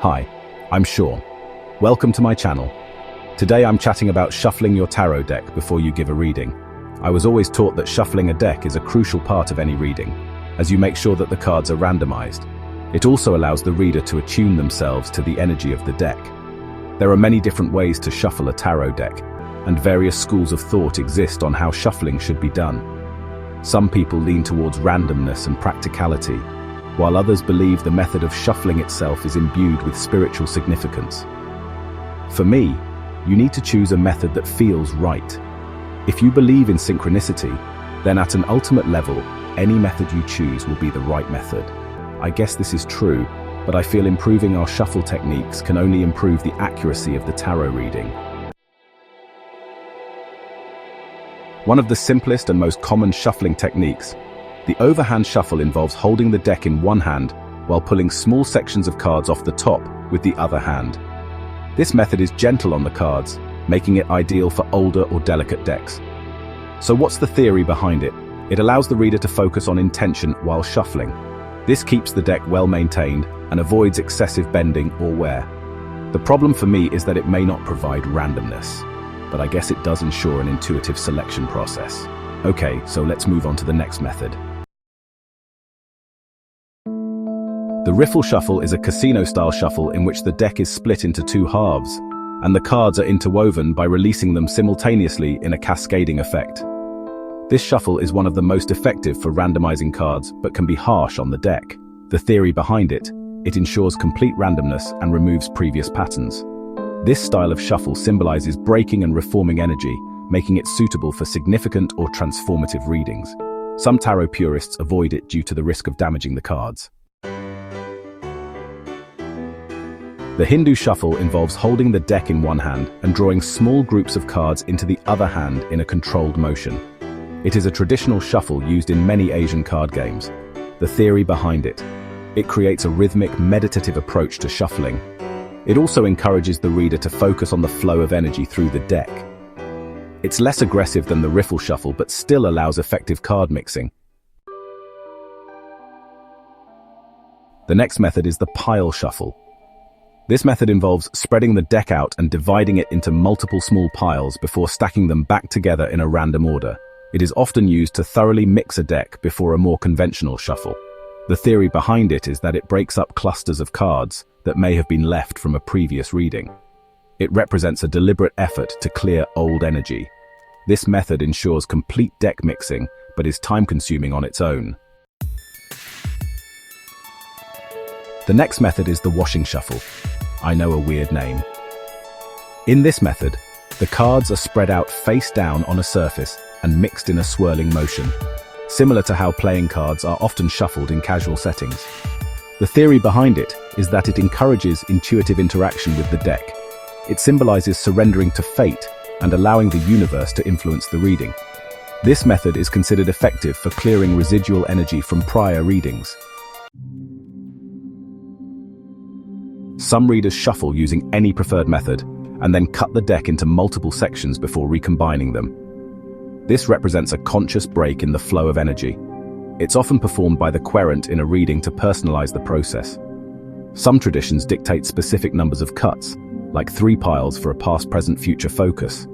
Hi, I'm Sean. Welcome to my channel. Today I'm chatting about shuffling your tarot deck before you give a reading. I was always taught that shuffling a deck is a crucial part of any reading, as you make sure that the cards are randomized. It also allows the reader to attune themselves to the energy of the deck. There are many different ways to shuffle a tarot deck, and various schools of thought exist on how shuffling should be done. Some people lean towards randomness and practicality, while others believe the method of shuffling itself is imbued with spiritual significance. For me, you need to choose a method that feels right. If you believe in synchronicity, then at an ultimate level, any method you choose will be the right method. I guess this is true, but I feel improving our shuffle techniques can only improve the accuracy of the tarot reading. One of the simplest and most common shuffling techniques, the overhand shuffle, involves holding the deck in one hand while pulling small sections of cards off the top with the other hand. This method is gentle on the cards, making it ideal for older or delicate decks. So what's the theory behind it? It allows the reader to focus on intention while shuffling. This keeps the deck well maintained and avoids excessive bending or wear. The problem for me is that it may not provide randomness, but I guess it does ensure an intuitive selection process. Okay, so let's move on to the next method. The Riffle Shuffle is a casino-style shuffle in which the deck is split into two halves, and the cards are interwoven by releasing them simultaneously in a cascading effect. This shuffle is one of the most effective for randomizing cards, but can be harsh on the deck. The theory behind it ensures complete randomness and removes previous patterns. This style of shuffle symbolizes breaking and reforming energy, making it suitable for significant or transformative readings. Some tarot purists avoid it due to the risk of damaging the cards. The Hindu shuffle involves holding the deck in one hand and drawing small groups of cards into the other hand in a controlled motion. It is a traditional shuffle used in many Asian card games. The theory behind it creates a rhythmic, meditative approach to shuffling. It also encourages the reader to focus on the flow of energy through the deck. It's less aggressive than the Riffle Shuffle, but still allows effective card mixing. The next method is the Pile Shuffle. This method involves spreading the deck out and dividing it into multiple small piles before stacking them back together in a random order. It is often used to thoroughly mix a deck before a more conventional shuffle. The theory behind it is that it breaks up clusters of cards that may have been left from a previous reading. It represents a deliberate effort to clear old energy. This method ensures complete deck mixing, but is time-consuming on its own. The next method is the Washing Shuffle. I know a weird name. In this method, the cards are spread out face down on a surface and mixed in a swirling motion, similar to how playing cards are often shuffled in casual settings. The theory behind it is that it encourages intuitive interaction with the deck. It symbolizes surrendering to fate and allowing the universe to influence the reading. This method is considered effective for clearing residual energy from prior readings. Some readers shuffle using any preferred method and then cut the deck into multiple sections before recombining them. This represents a conscious break in the flow of energy. It's often performed by the querent in a reading to personalize the process. Some traditions dictate specific numbers of cuts, like 3 piles for a past, present, future focus.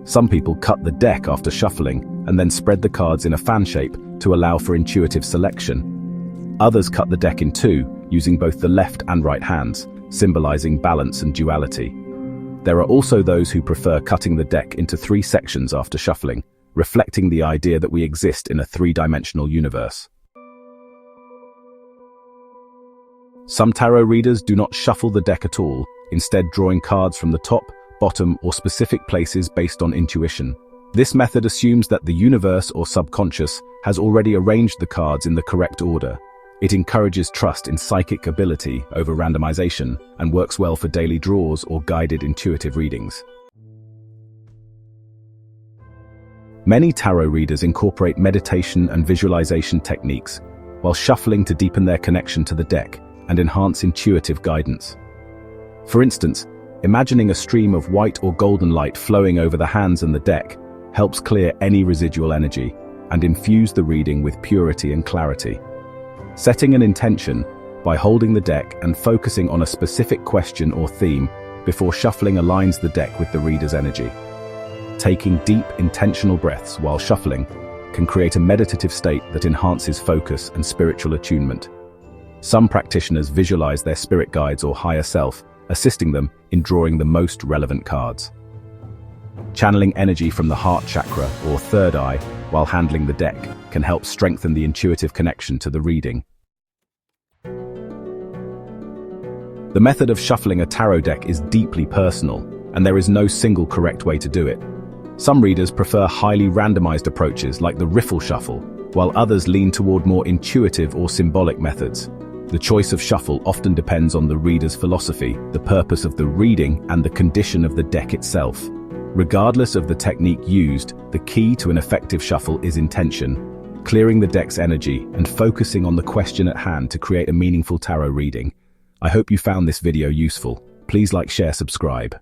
Some people cut the deck after shuffling and then spread the cards in a fan shape to allow for intuitive selection. Others cut the deck in 2, using both the left and right hands, symbolizing balance and duality. There are also those who prefer cutting the deck into 3 sections after shuffling, reflecting the idea that we exist in a 3-dimensional universe. Some tarot readers do not shuffle the deck at all, instead drawing cards from the top, bottom, or specific places based on intuition. This method assumes that the universe or subconscious has already arranged the cards in the correct order. It encourages trust in psychic ability over randomization and works well for daily draws or guided intuitive readings. Many tarot readers incorporate meditation and visualization techniques while shuffling to deepen their connection to the deck and enhance intuitive guidance. For instance, imagining a stream of white or golden light flowing over the hands and the deck helps clear any residual energy and infuse the reading with purity and clarity. Setting an intention by holding the deck and focusing on a specific question or theme before shuffling aligns the deck with the reader's energy. Taking deep, intentional breaths while shuffling can create a meditative state that enhances focus and spiritual attunement. Some practitioners visualize their spirit guides or higher self, assisting them in drawing the most relevant cards. Channeling energy from the heart chakra or third eye while handling the deck can help strengthen the intuitive connection to the reading. The method of shuffling a tarot deck is deeply personal, and there is no single correct way to do it. Some readers prefer highly randomized approaches like the Riffle Shuffle, while others lean toward more intuitive or symbolic methods. The choice of shuffle often depends on the reader's philosophy, the purpose of the reading, and the condition of the deck itself. Regardless of the technique used, the key to an effective shuffle is intention, clearing the deck's energy and focusing on the question at hand to create a meaningful tarot reading. I hope you found this video useful. Please like, share, subscribe.